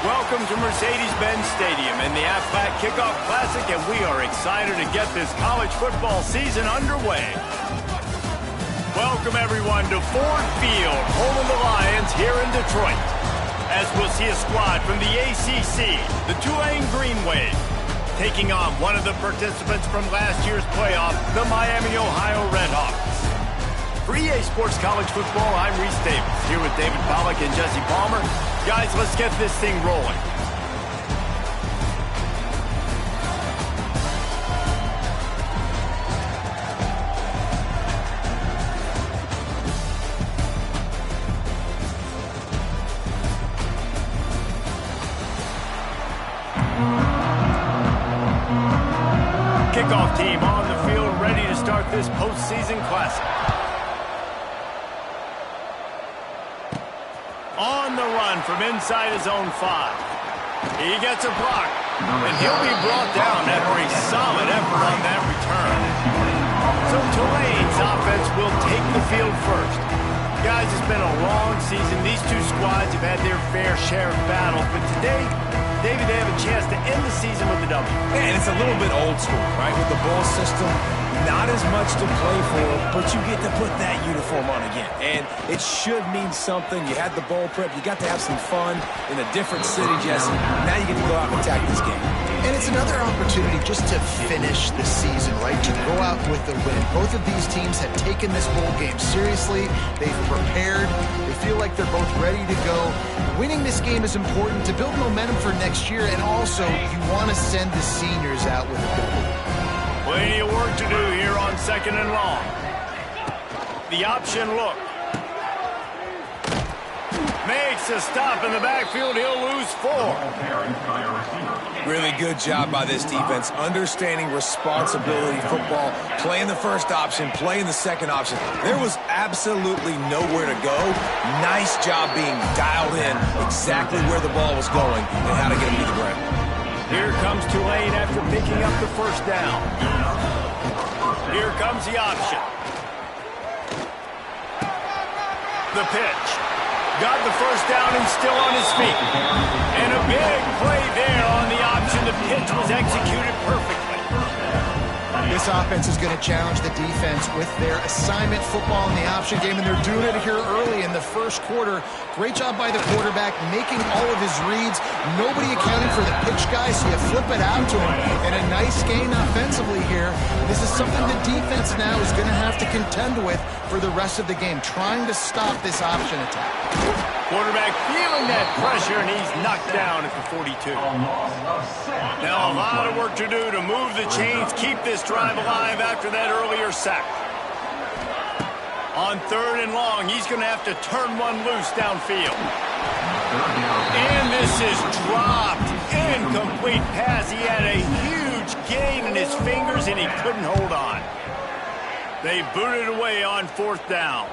Welcome to Mercedes-Benz Stadium in the Aflac Kickoff Classic, and we are excited to get this college football season underway. Welcome, everyone, to Ford Field, home of the Lions here in Detroit, as we'll see a squad from the ACC, the Tulane Green Wave, taking on one of the participants from last year's playoff, the Miami, Ohio Redhawks. For EA Sports College Football, I'm Reese Davis, here with David Pollack and Jesse Palmer. Guys, let's get this thing rolling. Kickoff team on the field, ready to start this postseason classic. On the run from inside his own 5. He gets a block, and he'll be brought down after a solid effort on that return. So Tulane's offense will take the field first. Guys, it's been a long season. These two squads have had their fair share of battles, but today, David, they have a chance to end the season with a W. And it's a little bit old school, right? With the bowl system, not as much to play for, but you get to put that uniform on again. And it should mean something. You had the bowl prep. You got to have some fun in a different city, Jesse. Now you get to go out and attack this game. And it's another opportunity just to finish the season, right? To go out with a win. Both of these teams have taken this bowl game seriously. They've prepared. They feel like they're both ready to go. Winning this game is important to build momentum for next year, and also you want to send the seniors out with a W. Plenty of work to do here on 2nd and long. The option look. Makes a stop in the backfield. He'll lose 4. Really good job by this defense, understanding responsibility football, playing the first option, playing the second option. There was absolutely nowhere to go. Nice job being dialed in exactly where the ball was going and how to get him to the ground. Here comes Tulane after picking up the first down. Here comes the option. The pitch. Got the first down and still on his feet. And a big play there on the option. The pitch was executed perfectly. This offense is going to challenge the defense with their assignment football in the option game, and they're doing it here early in the first quarter. Great job by the quarterback, making all of his reads. Nobody accounting for the pitch guy, so you flip it out to him. And a nice gain offensively here. This is something the defense now is going to have to contend with for the rest of the game, trying to stop this option attack. Quarterback feeling that pressure, and he's knocked down at the 42. Now a lot of work to do to move the chains, keep this drive alive after that earlier sack. On 3rd and long, he's going to have to turn one loose downfield. And this is dropped. Incomplete pass. He had a huge gain in his fingers, and he couldn't hold on. They booted away on 4th down.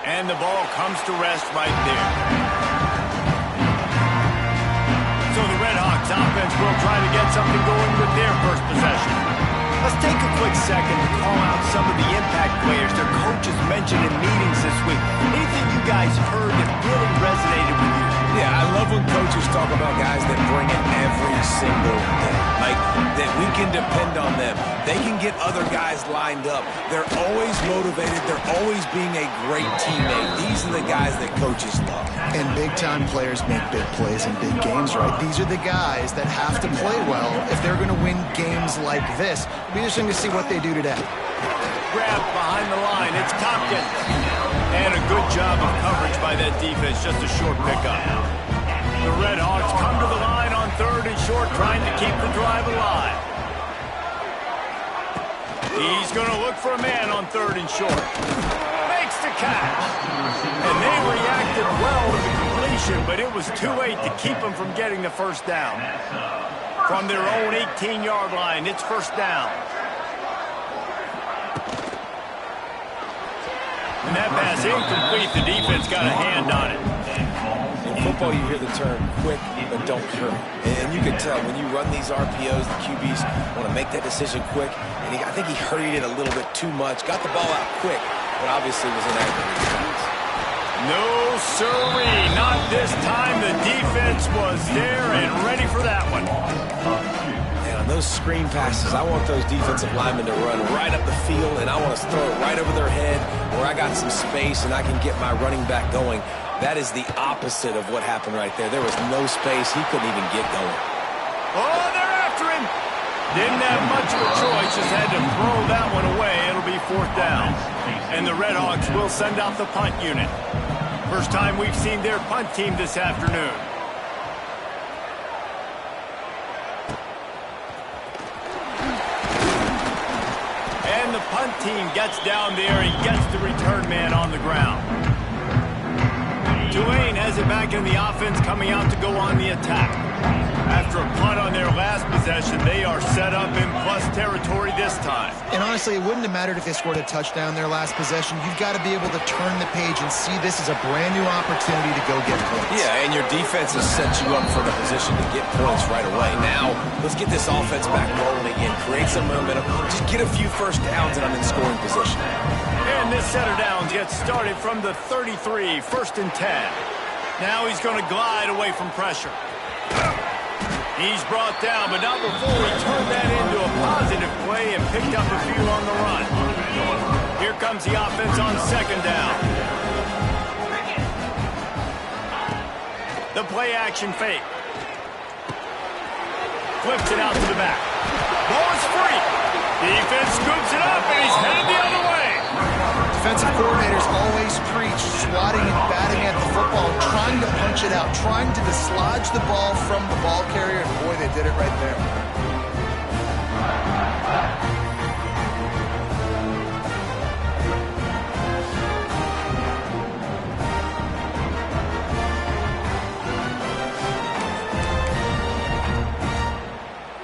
And the ball comes to rest right there. So the Redhawks offense will try to get something going with their first possession. Let's take a quick second to call out some of the impact players their coaches mentioned in meetings this week. Anything you guys heard that really resonated with you? Yeah, I love when coaches talk about guys that bring it every single day. Like, that we can depend on them. They can get other guys lined up. They're always motivated. They're always being a great teammate. These are the guys that coaches love. And big-time players make big plays in big games, right? These are the guys that have to play well if they're going to win games like this. It'll be interesting to see what they do today. Grab behind the line. It's Tompkins. And a good job of coverage by that defense. Just a short pickup. The Redhawks come to the line on 3rd and short, trying to keep the drive alive. He's going to look for a man on 3rd and short. Makes the catch. And they reacted well to the completion, but it was too late to keep them from getting the first down. From their own 18-yard line, it's 1st down. And that pass incomplete. The defense got a hand on it. In football, you hear the term quick, but don't hurry. And you can tell when you run these RPOs, the QBs want to make that decision quick. And I think he hurried it a little bit too much. Got the ball out quick, but obviously was inaccurate. No, sirree, not this time. The defense was there and ready for that one. And on those screen passes, I want those defensive linemen to run right up the field, and I want to throw it right over their head where I got some space and I can get my running back going. That is the opposite of what happened right there. There was no space. He couldn't even get going. Oh, they're after him. Didn't have much of a choice, just had to throw that one away. It'll be 4th down. And the Redhawks will send out the punt unit. First time we've seen their punt team this afternoon. And the punt team gets down there and gets the return man on the ground. Tulane has it back in the offense, coming out to go on the attack. After a punt on their last possession, they are set up in plus territory this time. And honestly, it wouldn't have mattered if they scored a touchdown their last possession. You've got to be able to turn the page and see this as a brand new opportunity to go get points. Yeah, and your defense has set you up for the position to get points right away. Now, let's get this offense back rolling again. Create some momentum. Just get a few first downs and I'm in scoring position. And this set of downs gets started from the 33, 1st and 10. Now he's going to glide away from pressure. He's brought down, but not before he turned that into a positive play and picked up a few on the run. Here comes the offense on 2nd down. The play action fake. Flips it out to the back. Ball is free. Defense scoops it up, and he's headed the other way. Defensive coordinators always preach swatting and batting at the football, trying to punch it out, trying to dislodge the ball from the ball carrier, and boy, they did it right there.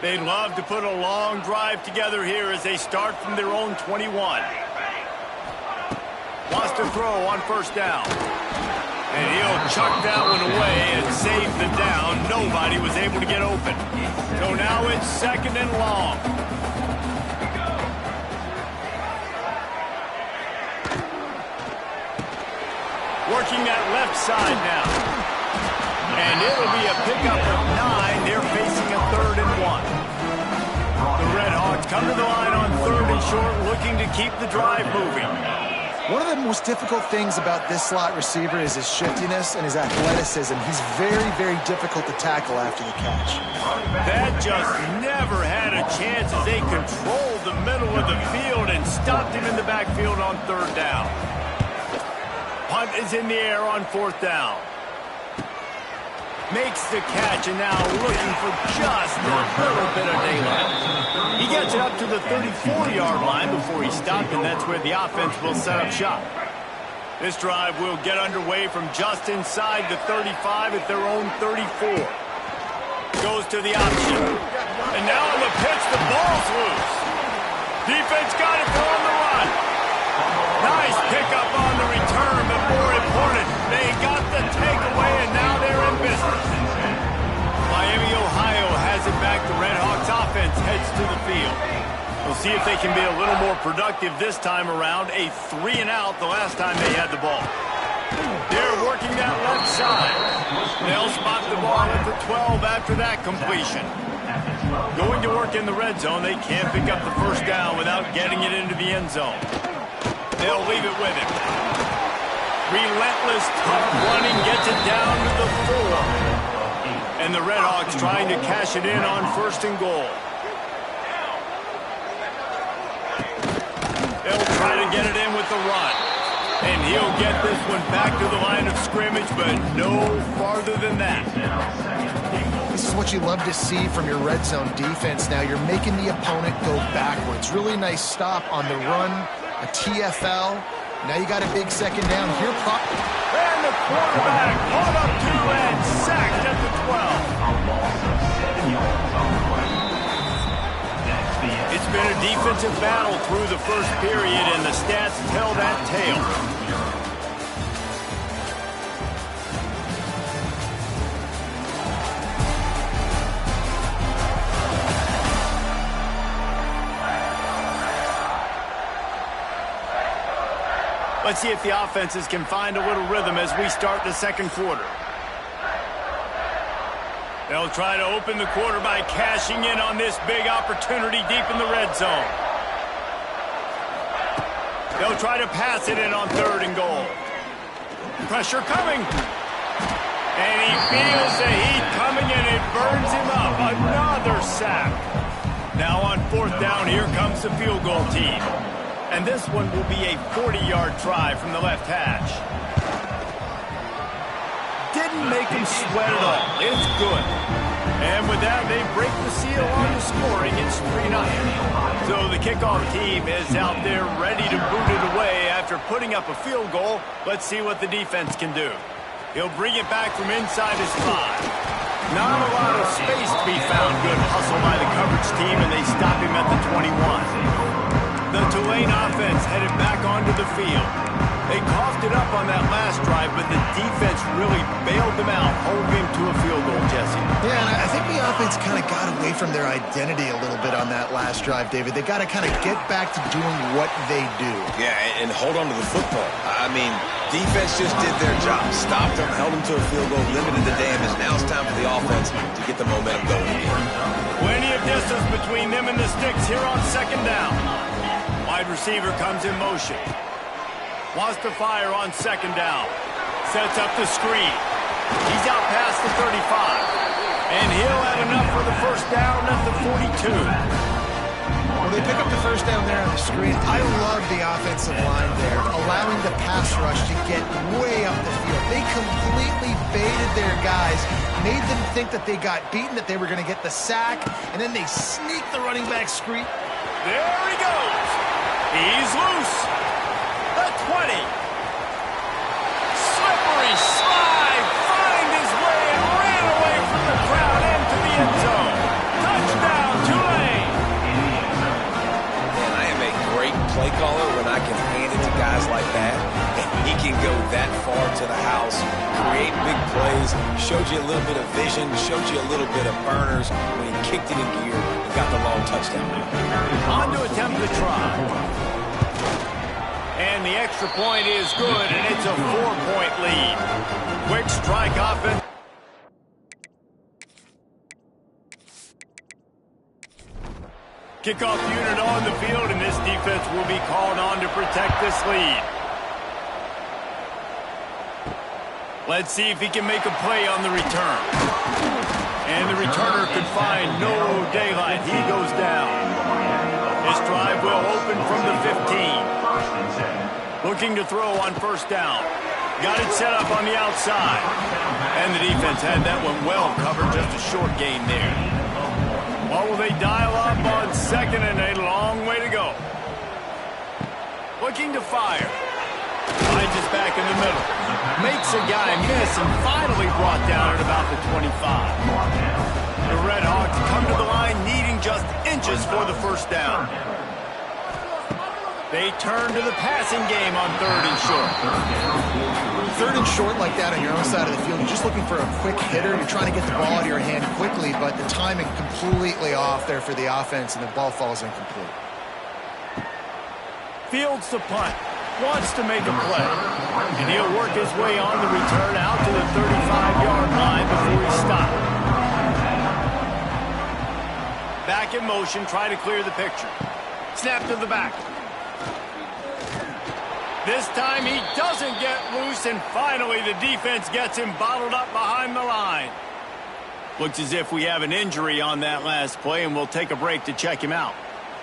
They'd love to put a long drive together here as they start from their own 21. Wants to throw on 1st down. And he'll chuck that one away and save the down. Nobody was able to get open. So now it's 2nd and long. Working that left side now. And it'll be a pickup of 9. They're facing a 3rd and 1. The Redhawks come to the line on 3rd and short, looking to keep the drive moving. One of the most difficult things about this slot receiver is his shiftiness and his athleticism. He's very, very difficult to tackle after the catch. That just never had a chance as they controlled the middle of the field and stopped him in the backfield on 3rd down. Punt is in the air on 4th down. Makes the catch and now looking for just a little bit of daylight. He gets it up to the 34-yard line before he stopped, and that's where the offense will set up shop. This drive will get underway from just inside the 35 at their own 34. Goes to the option. And now on the pitch, the ball's loose. Defense got it for on the run. Nice pickup on the return, but more important, they got the takeaway, and now they're in business. Miami, Ohio has it back. The Redhawks offense heads to the field. We'll see if they can be a little more productive this time around. A 3-and-out the last time they had the ball. They're working that left side. They'll spot the ball at the 12 after that completion. Going to work in the red zone, they can't pick up the 1st down without getting it into the end zone. They'll leave it with him. Relentless, tough running gets it down to the 4. And the Redhawks trying to cash it in on 1st and goal. They'll try to get it in with the run. And he'll get this one back to the line of scrimmage, but no farther than that. This is what you love to see from your red zone defense now. You're making the opponent go backwards. Really nice stop on the run, a TFL. Now you got a big 2nd down here. And the quarterback caught up to and sacked at the 12. It's been a defensive battle through the 1st period, and the stats tell that tale. Let's see if the offenses can find a little rhythm as we start the second quarter. They'll try to open the quarter by cashing in on this big opportunity deep in the red zone. They'll try to pass it in on 3rd and goal. Pressure coming. And he feels the heat coming and it burns him up. Another sack. Now on 4th down, here comes the field goal team. And this one will be a 40-yard try from the left hash. Didn't make him sweat at all. It's good. And with that, they break the seal on the scoring. It's 3-0. So the kickoff team is out there ready to boot it away after putting up a field goal. Let's see what the defense can do. He'll bring it back from inside his 5. Not a lot of space to be found. Good hustle by the coverage team, and they stop him at the 21. The Tulane offense headed back onto the field. They coughed it up on that last drive, but the defense really bailed them out, holding him to a field goal, Jesse. Yeah, and I think the offense kind of got away from their identity a little bit on that last drive, David. They got to kind of get back to doing what they do. Yeah, and hold on to the football. I mean, defense just did their job. Stopped them, held them to a field goal, limited the damage. Now it's time for the offense to get the momentum going again. Plenty of distance between them and the sticks here on 2nd down. Wide receiver comes in motion. Wants to fire on 2nd down. Sets up the screen. He's out past the 35. And he'll have enough for the 1st down at the 42. Well, they pick up the 1st down there on the screen. I love the offensive line there, allowing the pass rush to get way up the field. They completely baited their guys, made them think that they got beaten, that they were going to get the sack, and then they sneak the running back screen. There he goes. He's loose. The 20. Slippery slide. Find his way and ran away from the crowd into the end zone. Touchdown, Tulane. Man, I am a great play caller when I can hand it to guys like that. And he can go that far to the house, create big plays, showed you a little bit of vision, showed you a little bit of burners when he kicked it in gear and got the long touchdown. On to attempt the try. And the extra point is good, and it's a 4-point lead. Quick strike offense. Kickoff unit on the field, and this defense will be called on to protect this lead. Let's see if he can make a play on the return. And the returner could find no daylight. He goes down. This drive will open from the 15. Looking to throw on 1st down. Got it set up on the outside. And the defense had that one well covered. Just a short gain there. What will they dial up on 2nd and a long way to go? Looking to fire. Finds us back in the middle. Makes a guy miss and finally brought down at about the 25. The Red Hawks come to the line needing just inches for the 1st down. They turn to the passing game on 3rd and short. 3rd and short like that on your own side of the field, you're just looking for a quick hitter. You're trying to get the ball out of your hand quickly, but the timing completely off there for the offense, and the ball falls incomplete. Fields the punt. Wants to make a play. And he'll work his way on the return out to the 35-yard line before he stopped. Back in motion, try to clear the picture. Snap to the back. This time he doesn't get loose, and finally the defense gets him bottled up behind the line. Looks as if we have an injury on that last play, and we'll take a break to check him out.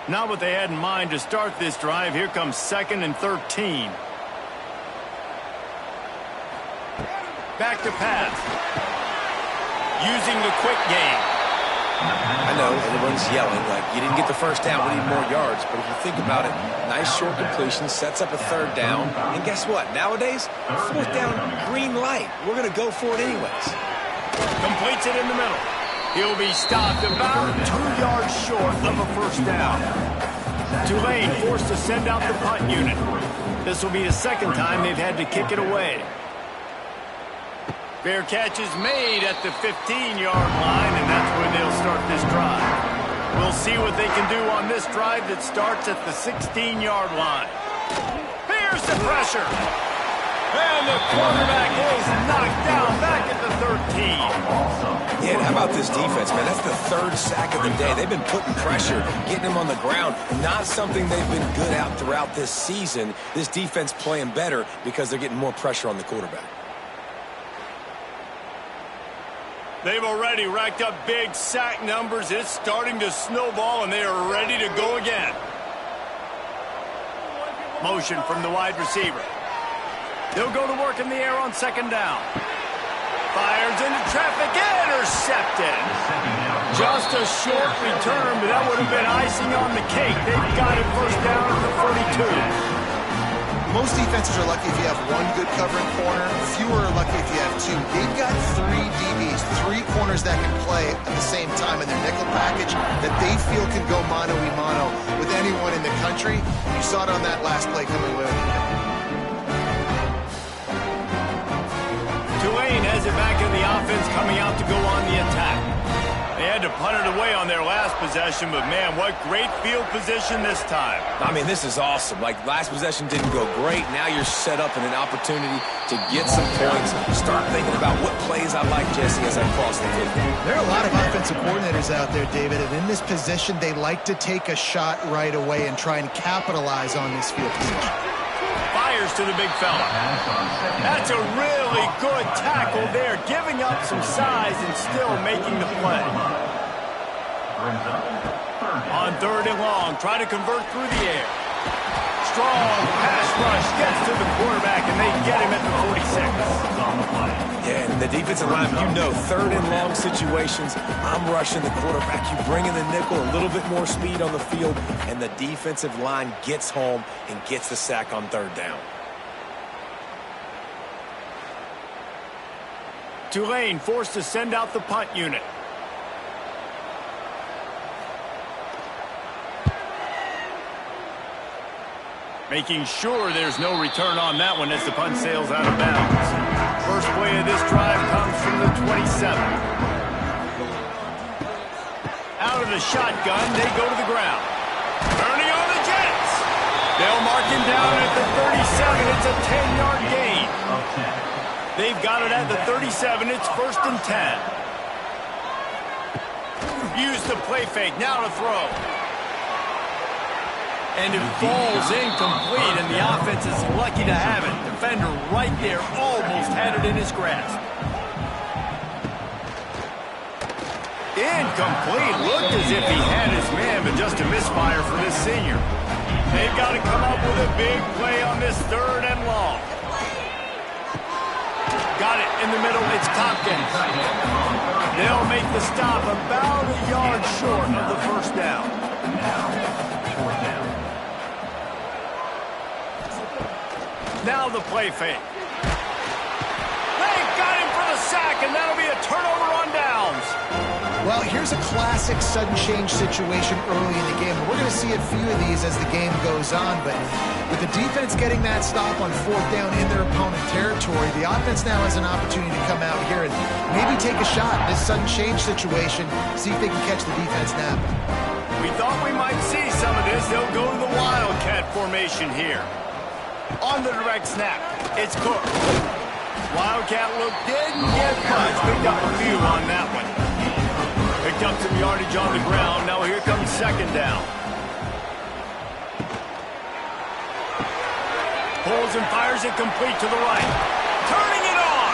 Not what they had in mind to start this drive. Here comes 2nd and 13. Back to pass. Using the quick game. I know everyone's yelling like you didn't get the 1st down, we need more yards. But if you think about it, nice short completion, sets up a 3rd down. And guess what? Nowadays, 4th down, green light. We're going to go for it anyways. Completes it in the middle. He'll be stopped about 2 yards short of a 1st down. Tulane forced to send out the punt unit. This will be the 2nd time they've had to kick it away. Fair catch is made at the 15-yard line, and that's where they'll start this drive. We'll see what they can do on this drive that starts at the 16-yard line. Here Here's the pressure. And the quarterback is knocked down back at the 13. Yeah, and how about this defense, man? That's the third sack of the day. They've been putting pressure, getting him on the ground. Not something they've been good at throughout this season. This defense playing better because they're getting more pressure on the quarterback. They've already racked up big sack numbers. It's starting to snowball, and they are ready to go again. Motion from the wide receiver. They'll go to work in the air on second down. Fires into traffic, intercepted. Just a short return, but that would have been icing on the cake. They've got it first down at the 42. Most defenses are lucky if you have one good covering corner. Fewer are lucky if you have two. They've got three DBs, three corners that can play at the same time in their nickel package that they feel can go mano-a-mano with anyone in the country. You saw it on that last play coming away with it. Tulane has it back in the offense, coming out to go on the attack. They had to punt it away on their last possession, but man, what great field position this time. I mean, this is awesome. Like, last possession didn't go great. Now you're set up in an opportunity to get some points. Start thinking about what plays I like, Jesse, as I cross the field. There are a lot of offensive coordinators out there, David, and in this position, they like to take a shot right away and try and capitalize on this field position. Fires to the big fella. That's a really good tackle there, giving up some size and still making the play. On third and long, try to convert through the air. Strong pass rush gets to the quarterback, and they get him at the 46. Yeah, and the defensive line, you know, third and long situations, I'm rushing the quarterback. You bring in the nickel, a little bit more speed on the field, and the defensive line gets home and gets the sack on third down. Tulane forced to send out the punt unit. Making sure there's no return on that one as the punt sails out of bounds. First play of this drive comes from the 27. Out of the shotgun, they go to the ground. Turning on the Jets. They'll mark him down at the 37. It's a 10-yard gain. They've got it at the 37. It's first and 10. Use the play fake. Now to throw. And it falls incomplete, and the offense is lucky to have it. Defender right there almost had it in his grasp. Incomplete. Looked as if he had his man, but just a misfire for this senior. They've got to come up with a big play on this third and long. Got it in the middle. It's Tompkins. They'll make the stop about a yard short of the first down. Now the play fake. They got him for the sack, and that'll be a turnover on downs. Well, here's a classic sudden change situation early in the game. We're going to see a few of these as the game goes on, but with the defense getting that stop on fourth down in their opponent territory, the offense now has an opportunity to come out here and maybe take a shot in this sudden change situation, see if they can catch the defense napping. We thought we might see some of this. They'll go to the Wildcat formation here. On the direct snap, it's Cook. Wildcat look didn't get much. Picked up a few on that one. Picked up some yardage on the ground. Now here comes second down. Pulls and fires it complete to the right. Turning it on.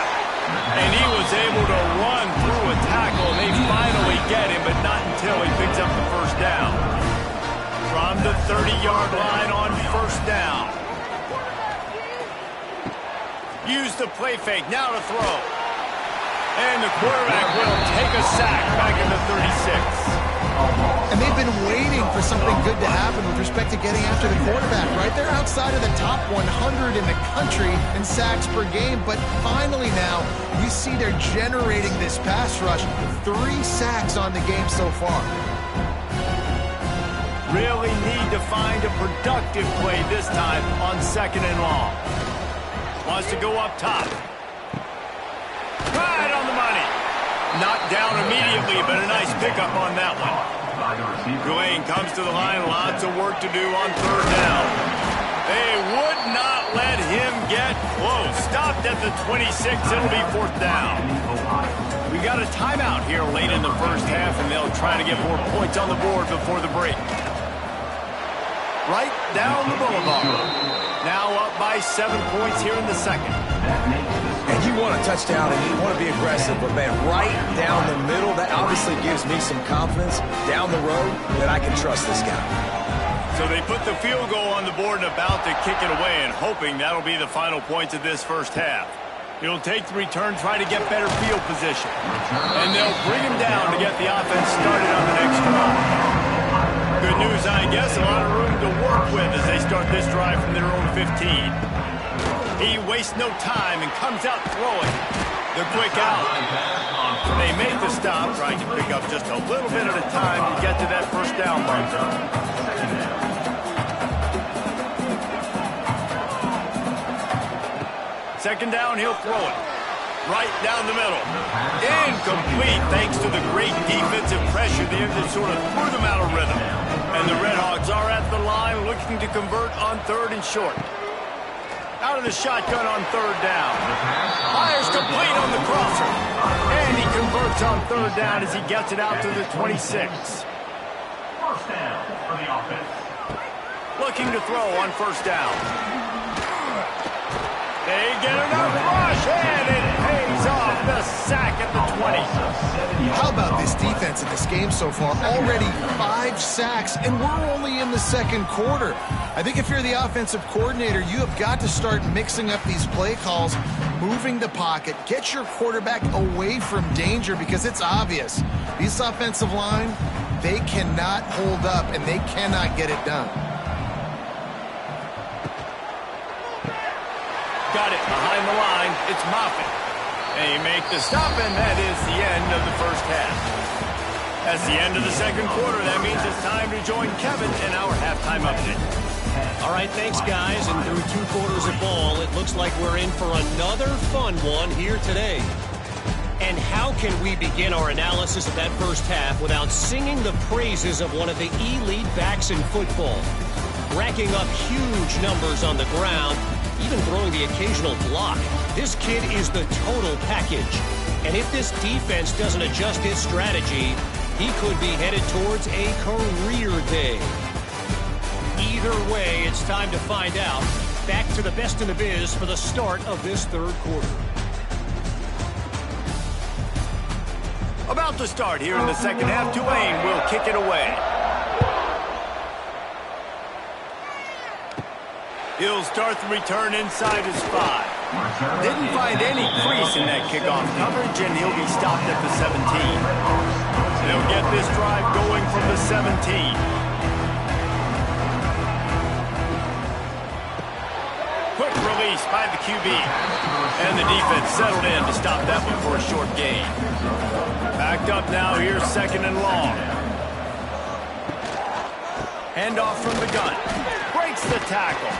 And he was able to run through a tackle. And they finally get him, but not until he picks up the first down. From the 30-yard line on first down. Use the play fake. Now to throw. And the quarterback will take a sack back in the 36. And they've been waiting for something good to happen with respect to getting after the quarterback. Right there outside of the top 100 in the country in sacks per game. But finally now, you see they're generating this pass rush. 3 sacks on the game so far. Really need to find a productive play this time on second and long. Wants to go up top. Right on the money. Knocked down immediately, but a nice pickup on that one. Tulane comes to the line. Lots of work to do on third down. They would not let him get close. Stopped at the 26. It'll be 4th down. We got a timeout here late in the first half, and they'll try to get more points on the board before the break. Right down the boulevard. Now up by 7 points here in the second. And you want a touchdown and you want to be aggressive, but man, right down the middle, that obviously gives me some confidence down the road that I can trust this guy. So they put the field goal on the board and about to kick it away, and hoping that'll be the final points of this first half. He'll take the return, try to get better field position. And they'll bring him down to get the offense started on the next drive. Good news, I guess, a lot of room to work with as they start this drive from their own 15. He wastes no time and comes out throwing. The quick out. They make the stop, trying to pick up just a little bit at a time to get to that first down marker. Second down, he'll throw it. Right down the middle. Incomplete thanks to the great defensive pressure there that sort of threw them out of rhythm. And the Redhawks are at the line looking to convert on 3rd and short. Out of the shotgun on 3rd down. Fires complete on the crosser. And he converts on 3rd down as he gets it out to the 26. First down for the offense. Looking to throw on 1st down. They get enough rush, and it pays off the sack at the 20. How about this defense in this game so far? Already 5 sacks, and we're only in the second quarter. I think if you're the offensive coordinator, you have got to start mixing up these play calls, moving the pocket, get your quarterback away from danger, because it's obvious. This offensive line, they cannot hold up, and they cannot get it done. Got it behind the line. It's Moffitt. They make the stop, and that is the end of the first half. That's the end of the second quarter. That means it's time to join Kevin in our halftime update. All right, thanks, guys. And through 2 quarters of ball, it looks like we're in for another fun one here today. And how can we begin our analysis of that first half without singing the praises of one of the elite backs in football? Racking up huge numbers on the ground, even throwing the occasional block. This kid is the total package. And if this defense doesn't adjust its strategy, he could be headed towards a career day. Either way, it's time to find out. Back to the best in the biz for the start of this third quarter. About to start here in the second half, Tulane will kick it away. He'll start the return inside his 5. Didn't find any crease in that kickoff coverage, and he'll be stopped at the 17. They'll get this drive going from the 17. Quick release by the QB. And the defense settled in to stop that one for a short gain. Backed up now, here's 2nd and long. Handoff from the gun. Breaks the tackle.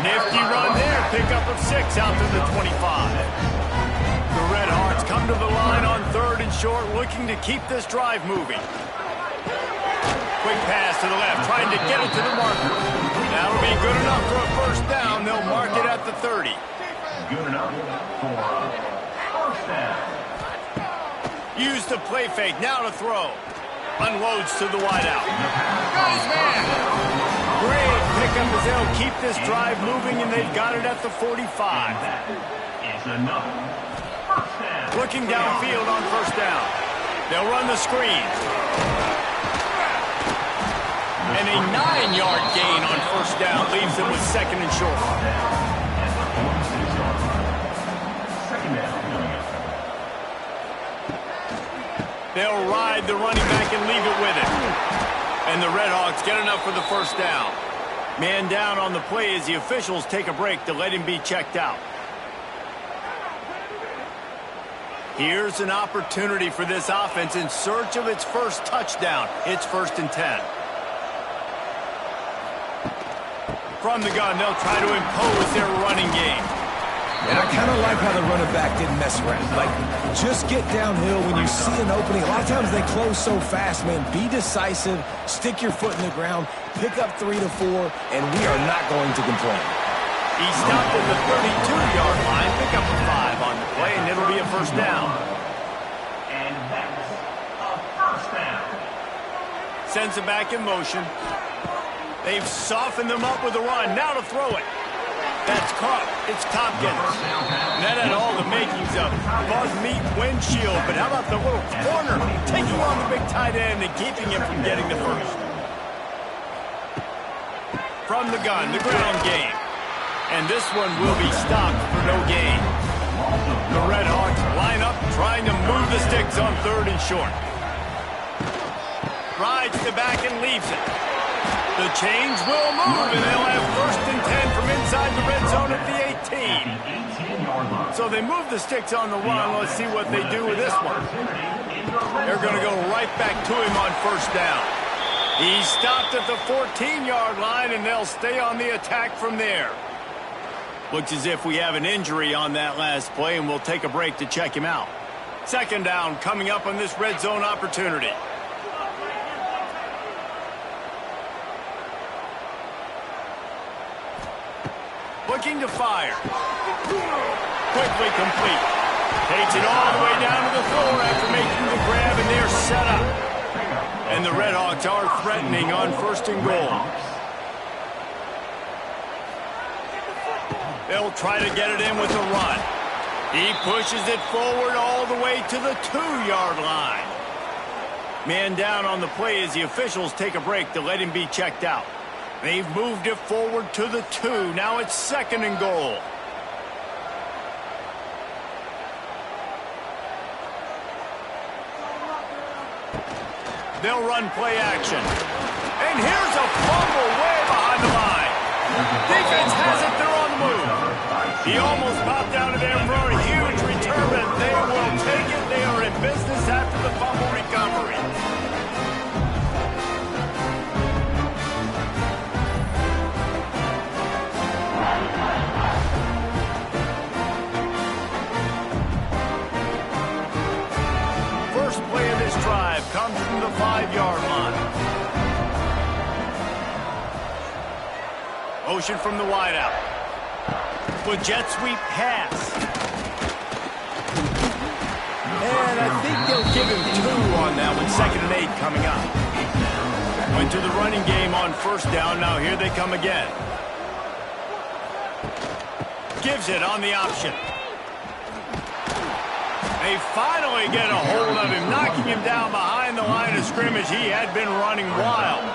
Nifty run there, pickup of 6 out to the 25. The Redhawks come to the line on 3rd and short, looking to keep this drive moving. Quick pass to the left, trying to get it to the marker. That'll be good enough for a first down. They'll mark it at the 30. Good enough for first down. Use the play fake, now to throw. Unloads to the wideout. Got his man. Great pickup as they'll keep this drive moving, and they've got it at the 45. It's enough. First down. Looking downfield on first down. They'll run the screen. And a 9-yard gain on first down leaves them with 2nd and short. Second down. They'll ride the running back and leave it with it. And the Redhawks get enough for the first down. Man down on the play as the officials take a break to let him be checked out. Here's an opportunity for this offense in search of its first touchdown. It's 1st and 10. From the gun, they'll try to impose their running game. And I kind of like how the running back didn't mess around. Like, just get downhill when you see an opening. A lot of times they close so fast, man. Be decisive, stick your foot in the ground, pick up 3 to 4, and we are not going to complain. He stopped at the 32-yard line, pick up a 5 on the play, and it'll be a first down. And that's a first down. Sends it back in motion. They've softened them up with a run. Now to throw it. That's caught. It's Tompkins. That had all the makings of bug meat windshield. But how about the little corner taking on the big tight end and keeping him from getting the first? From the gun, the ground game. And this one will be stopped for no gain. The Red Hawks line up trying to move the sticks on 3rd and short. Rides the back and leaves it. The chains will move, and they'll have 1st and 10 from inside the red zone at the 18. So they move the sticks on the run. Let's see what they do with this one. They're going to go right back to him on 1st down. He stopped at the 14-yard line, and they'll stay on the attack from there. Looks as if we have an injury on that last play, and we'll take a break to check him out. 2nd down coming up on this red zone opportunity. Looking to fire. Quickly complete. Takes it all the way down to the floor after making the grab, and they're set up. And the Red Hawks are threatening on 1st and goal. They'll try to get it in with a run. He pushes it forward all the way to the 2-yard line. Man down on the play as the officials take a break to let him be checked out. They've moved it forward to the 2. Now it's 2nd and goal. They'll run play action. And here's a fumble way behind the line. Defense has it. They're on the move. He almost popped out of there for a huge return, but they will take it. They are in business after the fumble recovery. First play of this drive comes from the 5-yard line. Motion from the wideout. With jet sweep pass. And I think they'll give him 2 on that one. 2nd and 8 coming up. Went to the running game on 1st down. Now here they come again. Gives it on the option. They finally get a hold of him, knocking him down behind the line of scrimmage. He had been running wild.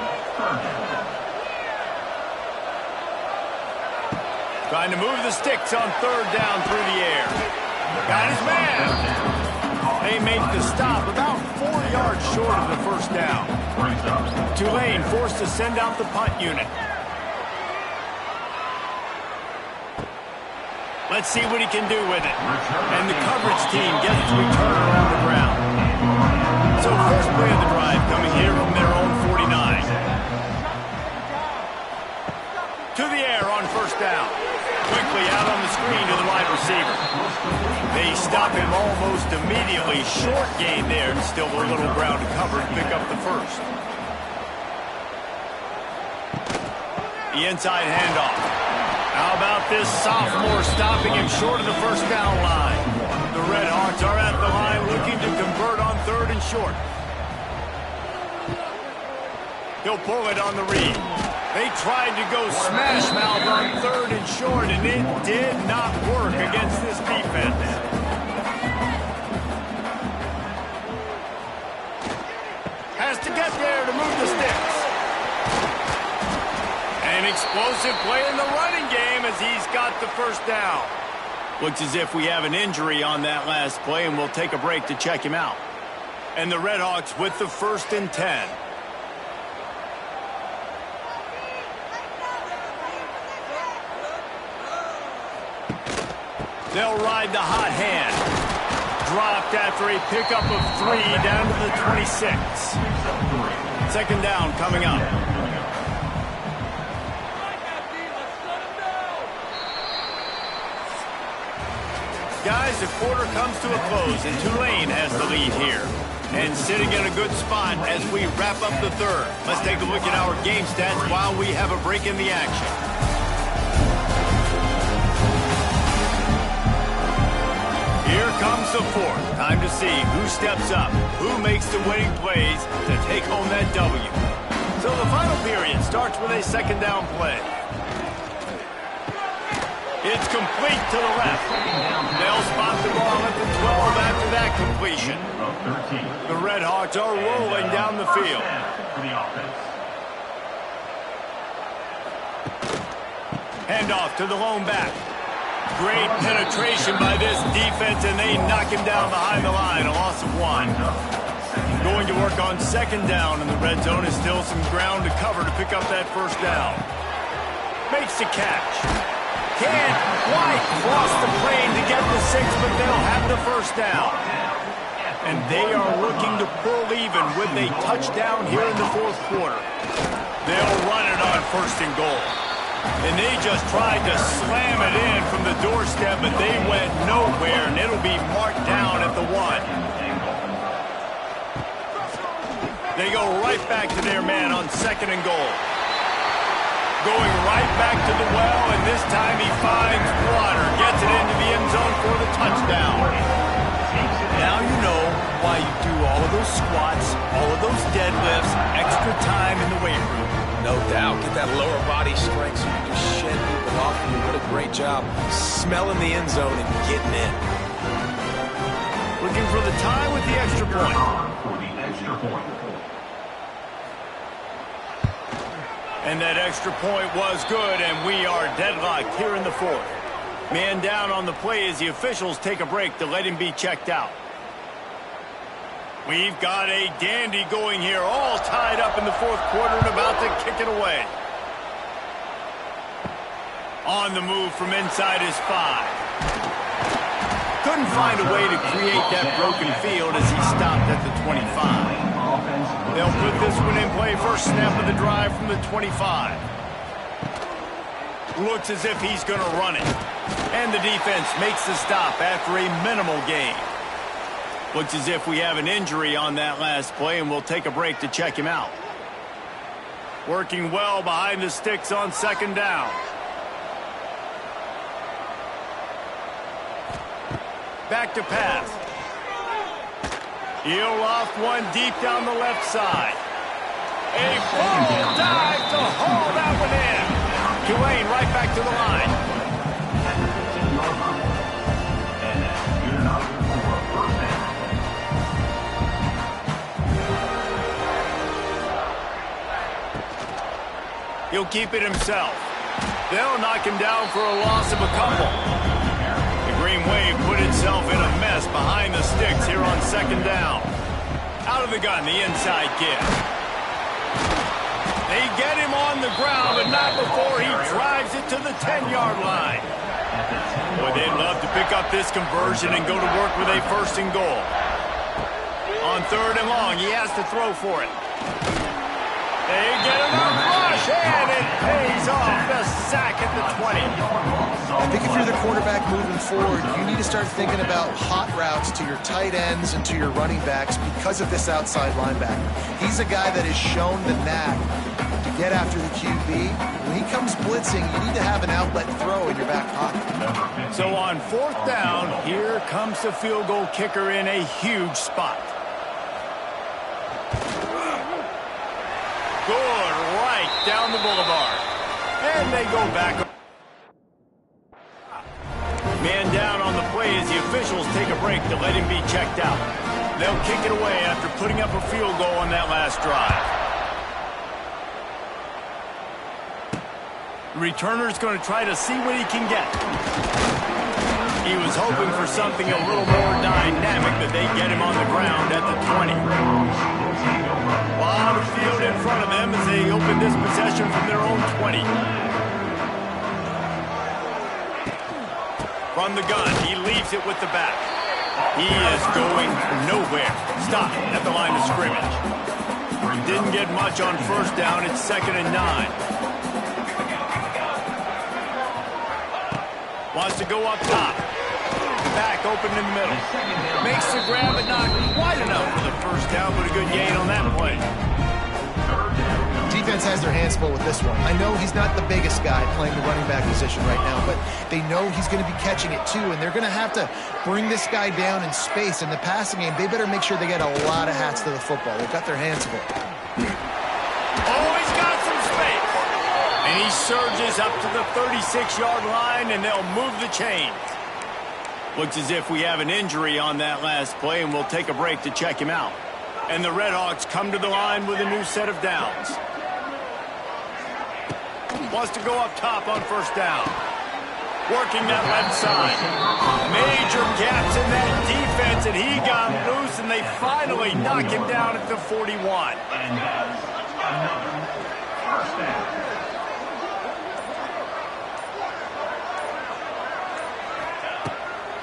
Trying to move the sticks on 3rd down through the air. Got his man. They make the stop about 4 yards short of the 1st down. Tulane forced to send out the punt unit. Let's see what he can do with it. And the coverage team gets the returner on the ground. So 1st play of the drive coming here from their own 49. To the air on 1st down. Quickly out on the screen to the wide receiver. They stop him almost immediately. Short gain there, and still a little ground to cover to pick up the 1st. The inside handoff. How about this sophomore stopping him short of the 1st down line? The Red Hawks are at the line looking to convert on 3rd and short. He'll pull it on the read. They tried to go smash mouth on 3rd and short, and it did not work against this defense. Has to get there to move the sticks. An explosive play in the running game as he's got the 1st down. Looks as if we have an injury on that last play, and we'll take a break to check him out. And the Red Hawks with the 1st and 10. They'll ride the hot hand. Dropped after a pickup of 3 down to the 26. 2nd down coming up. Guys, the quarter comes to a close, and Tulane has the lead here. And sitting in a good spot as we wrap up the third. Let's take a look at our game stats while we have a break in the action. Here comes the fourth. Time to see who steps up, who makes the winning plays to take home that W. So the final period starts with a second down play. It's complete to the left. They'll spot the ball at the 12 after that completion. The Red Hawks are rolling down the field. Handoff to the lone back. Great penetration by this defense, and they knock him down behind the line. A loss of 1. Going to work on second down, and the red zone is still some ground to cover to pick up that first down. Makes the catch. Can't quite cross the plane to get the 6, but they'll have the first down. And they are looking to pull even with a touchdown here in the fourth quarter. They'll run it on first and goal. And they just tried to slam it in from the doorstep, but they went nowhere, and it'll be marked down at the 1. They go right back to their man on second and goal. Going right back to the well, and this time he finds water. Gets it into the end zone for the touchdown. Now you know why you do all of those squats, all of those deadlifts, extra time in the weight room. No doubt. Get that lower body strength so you can just shed people off of you. What a great job smelling the end zone and getting in. Looking for the tie with the extra point. For the extra point. And that extra point was good, and we are deadlocked here in the fourth. Man down on the play as the officials take a break to let him be checked out. We've got a dandy going here, all tied up in the fourth quarter and about to kick it away. On the move from inside his 5. Couldn't find a way to create that broken field as he stopped at the 25. They'll put this one in play. First snap of the drive from the 25. Looks as if he's going to run it. And the defense makes the stop after a minimal gain. Looks as if we have an injury on that last play, and we'll take a break to check him out. Working well behind the sticks on second down. Back to pass. He'll loft one deep down the left side. A full dive to haul that one in. Tulane right back to the line. He'll keep it himself. They'll knock him down for a loss of a couple. The Green Wave put itself in a mess behind the sticks here on second down. Out of the gun, the inside kid. They get him on the ground, but not before he drives it to the 10-yard line. Boy, they'd love to pick up this conversion and go to work with a first and goal. On third and long, he has to throw for it. They get enough rush, and it pays off. The sack at the 20. I think if you're the quarterback moving forward, you need to start thinking about hot routes to your tight ends and to your running backs because of this outside linebacker. He's a guy that has shown the knack to get after the QB. When he comes blitzing, you need to have an outlet throw in your back pocket. So on fourth down, here comes the field goal kicker in a huge spot. Good, right down the boulevard. And they go back. Man down on the play as the officials take a break to let him be checked out. They'll kick it away after putting up a field goal on that last drive. The returner's going to try to see what he can get. He was hoping for something a little more dynamic, but they get him on the ground at the 20. A lot of field in front of them as they open this possession from their own 20. From the gun, he leaves it with the back. He is going nowhere. Stop at the line of scrimmage. Didn't get much on first down. It's 2nd and 9. Wants to go up top. back open in the middle. Makes the grab, but not quite enough for the first down, but a good gain on that play. Defense has their hands full with this one. I know he's not the biggest guy playing the running back position right now, but they know he's going to be catching it too, and they're going to have to bring this guy down in space. In the passing game, they better make sure they get a lot of hats to the football. They've got their hands full. Oh, he's got some space. And he surges up to the 36-yard line, and they'll move the chains. Looks as if we have an injury on that last play, and we'll take a break to check him out. And the Redhawks come to the line with a new set of downs. Wants to go up top on first down. Working that left side. Major gaps in that defense, and he got loose, and they finally knock him down at the 41. And that's another first down.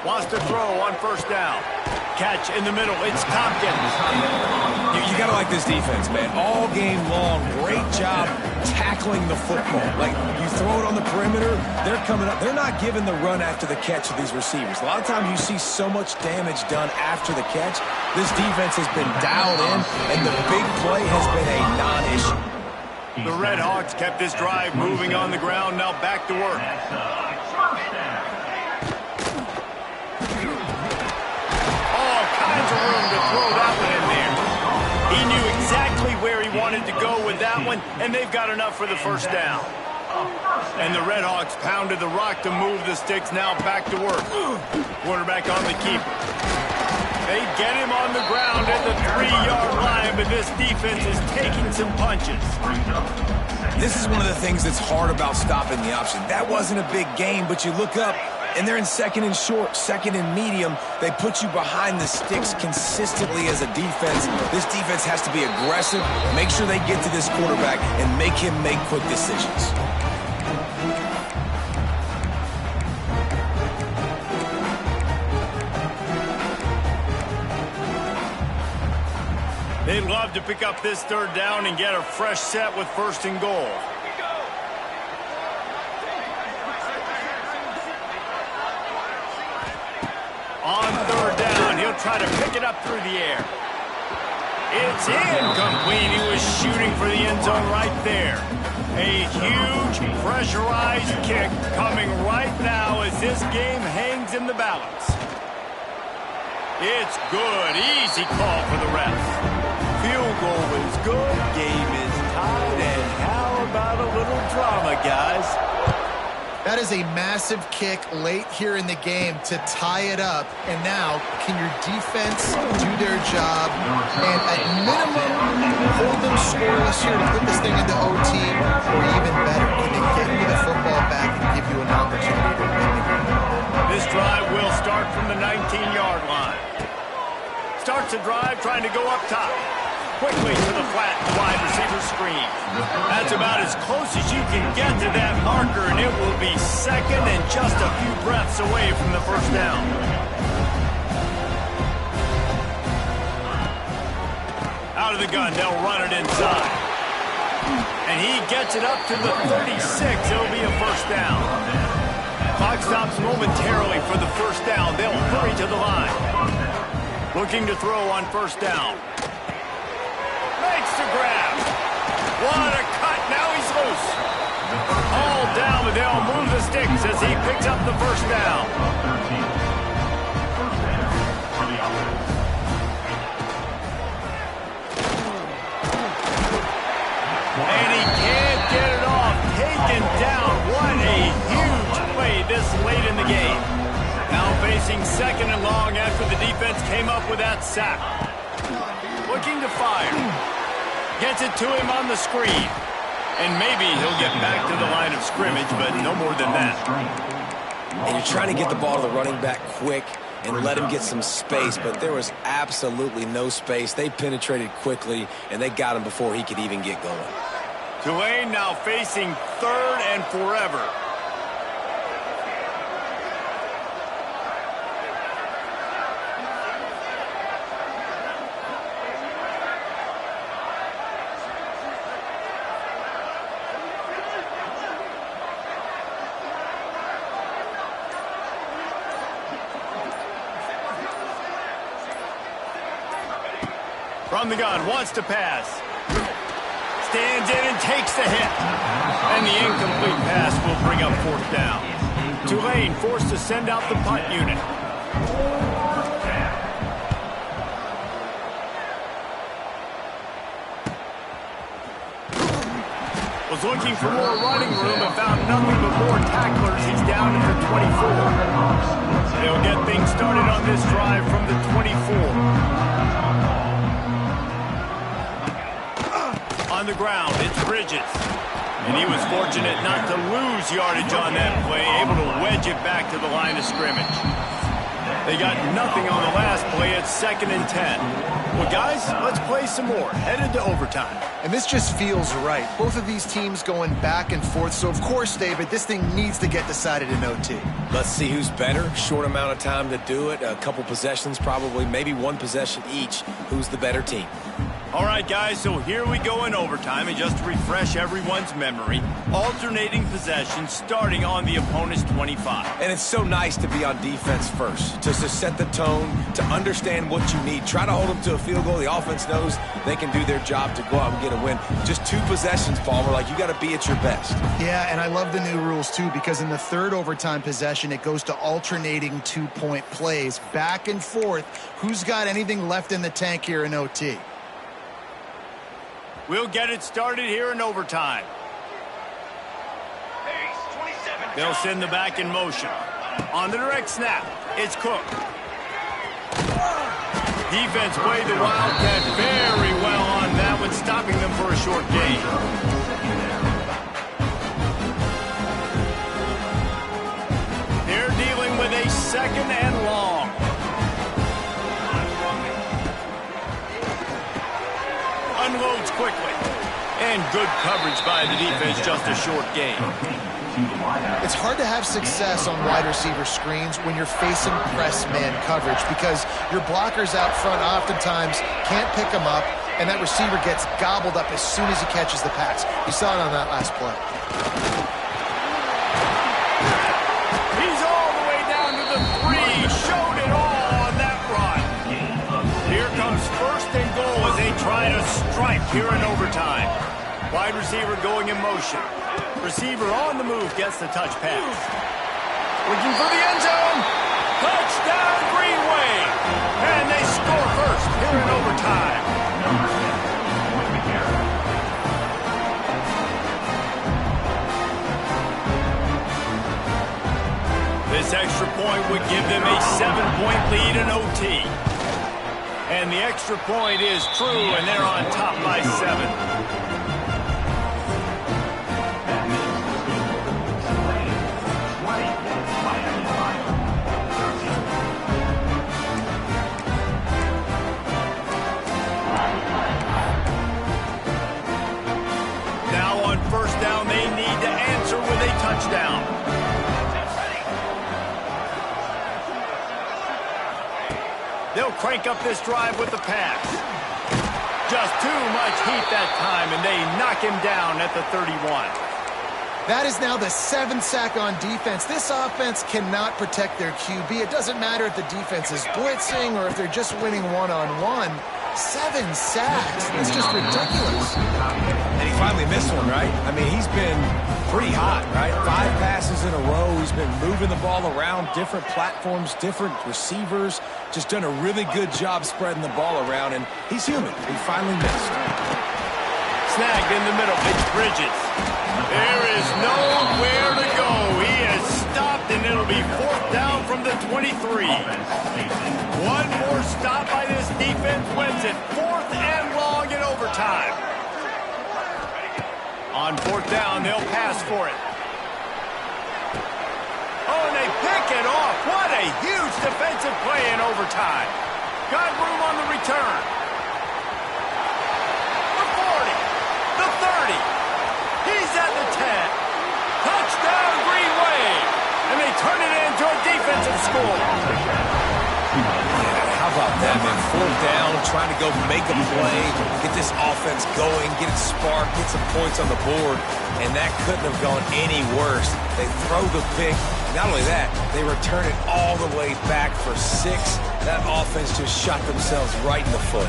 Wants to throw on first down. Catch in the middle. It's Tompkins. You got to like this defense, man. All game long, great job tackling the football. Like, you throw it on the perimeter, they're coming up. They're not giving the run after the catch to these receivers. A lot of times you see so much damage done after the catch. This defense has been dialed in, and the big play has been a non-issue. The Redhawks kept this drive moving on the ground. Now back to work. Room to throw that one in there. He knew exactly where he wanted to go with that one, and they've got enough for the first down. And the Redhawks pounded the rock to move the sticks. Now back to work. Quarterback on the keeper. They get him on the ground at the 3-yard line, but this defense is taking some punches. This is one of the things that's hard about stopping the option. That wasn't a big game, but you look up, and they're in second and short, second and medium. They put you behind the sticks consistently as a defense. This defense has to be aggressive, make sure they get to this quarterback, and make him make quick decisions. They'd love to pick up this third down and get a fresh set with first and goal. On third down, he'll try to pick it up through the air. It's incomplete. He was shooting for the end zone right there. A huge pressurized kick coming right now as this game hangs in the balance. It's good. Easy call for the refs. Field goal is good. Game is tied. And how about a little drama, guys? That is a massive kick late here in the game to tie it up. And now, can your defense do their job and at minimum hold them scoreless here to put this thing into OT, or even better, can they get you the football back and give you an opportunity to win the game? This drive will start from the 19-yard line. Starts a drive trying to go up top. Quickly to the flat wide receiver screen. That's about as close as you can get to that marker, and it will be second and just a few breaths away from the first down. Out of the gun, they'll run it inside. And he gets it up to the 36. It'll be a first down. Clock stops momentarily for the first down. They'll hurry to the line. Looking to throw on first down. Makes the grab. What a cut. Now he's loose. All down, but they'll move the sticks as he picks up the first down. And he can't get it off. Taken down. What a huge play this late in the game. Now facing second and long after the defense came up with that sack. Looking to fire. Gets it to him on the screen. And maybe he'll get back to the line of scrimmage, but no more than that. And you're trying to get the ball to the running back quick and let him get some space, but there was absolutely no space. They penetrated quickly, and they got him before he could even get going. Tulane now facing third and forever. From the gun, wants to pass. Stands in and takes the hit. And the incomplete pass will bring up 4th down. Tulane forced to send out the punt unit. Was looking for more running room and found nothing but more tacklers. He's down at the 24. They'll get things started on this drive from the 24. On the ground, it's Bridges. And he was fortunate not to lose yardage on that play, able to wedge it back to the line of scrimmage. They got nothing on the last play. It's 2nd and 10. Well, guys, let's play some more. Headed to overtime. And this just feels right. Both of these teams going back and forth. So, of course, David, this thing needs to get decided in OT. Let's see who's better. Short amount of time to do it. A couple possessions probably, maybe one possession each. Who's the better team? All right, guys, so here we go in overtime. And just to refresh everyone's memory, alternating possessions starting on the opponent's 25. And it's so nice to be on defense first, just to set the tone, to understand what you need. Try to hold them to a field goal. The offense knows they can do their job to go out and get a win. Just 2 possessions, Palmer, like you got to be at your best. Yeah, and I love the new rules, too, because in the 3rd overtime possession, it goes to alternating 2-point plays, back and forth. Who's got anything left in the tank here in OT? We'll get it started here in overtime. They'll send the back in motion. On the direct snap, it's Cook. Defense played the Wildcat very well on that one, stopping them for a short gain. They're dealing with a 2nd and long. Unloads quickly. And good coverage by the defense, just a short gain. It's hard to have success on wide receiver screens when you're facing press man coverage because your blockers out front oftentimes can't pick them up, and that receiver gets gobbled up as soon as he catches the pass. You saw it on that last play. He's all the way down to the 3. Showed it all on that run. Here comes 1st and goal as they try to strike here in overtime. Wide receiver going in motion. Receiver on the move gets the touch pass. Looking for the end zone. Touchdown Greenway. And they score first here in overtime. This extra point would give them a 7-point lead in OT. And the extra point is true, and they're on top by 7. Now on 1st down, they need to answer with a touchdown. They'll crank up this drive with the pass. Just too much heat that time, and they knock him down at the 31. That is now the 7th sack on defense. This offense cannot protect their QB. It doesn't matter if the defense is blitzing or if they're just winning one-on-one. 7 sacks. That's just ridiculous. And he finally missed one, right? I mean, he's been pretty hot, right? 5 passes in a row. He's been moving the ball around, different platforms, different receivers. Just done a really good job spreading the ball around, and he's human. He finally missed. Snagged in the middle. It's Bridges. There is nowhere to go. He is stopped, and it'll be 4th down from the 23. One more stop by this defense wins it. 4th and long in overtime. On 4th down, they'll pass for it. Oh, and they pick it off. What a huge defensive play in overtime. Got room on the return. The 40. The 30. He's at the 10. Touchdown, Greenway. And they turn it into a defensive score. How about that, man? 4th down, trying to go make a play, get this offense going, get it sparked, get some points on the board, and that couldn't have gone any worse. They throw the pick. Not only that, they return it all the way back for 6. That offense just shot themselves right in the foot.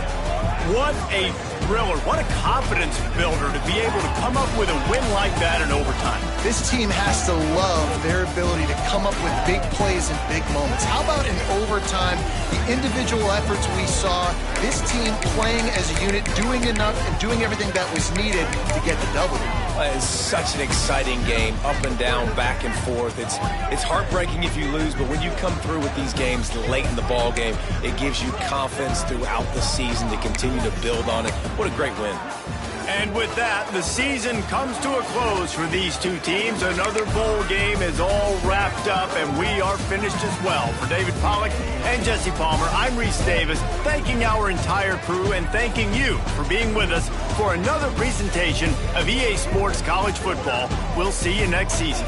What a thriller. What a confidence builder to be able to come up with a win like that in overtime. This team has to love their ability to come up with big plays and big moments. How about in overtime, the individual efforts we saw, this team playing as a unit, doing enough and doing everything that was needed to get the W. It's such an exciting game, up and down, back and forth. It's heartbreaking if you lose, but when you come through with these games late in the ball game, it gives you confidence throughout the season to continue to build on it. What a great win. And with that, the season comes to a close for these two teams. Another bowl game is all wrapped up, and we are finished as well. For David Pollack and Jesse Palmer, I'm Reese Davis, thanking our entire crew and thanking you for being with us for another presentation of EA Sports College Football. We'll see you next season.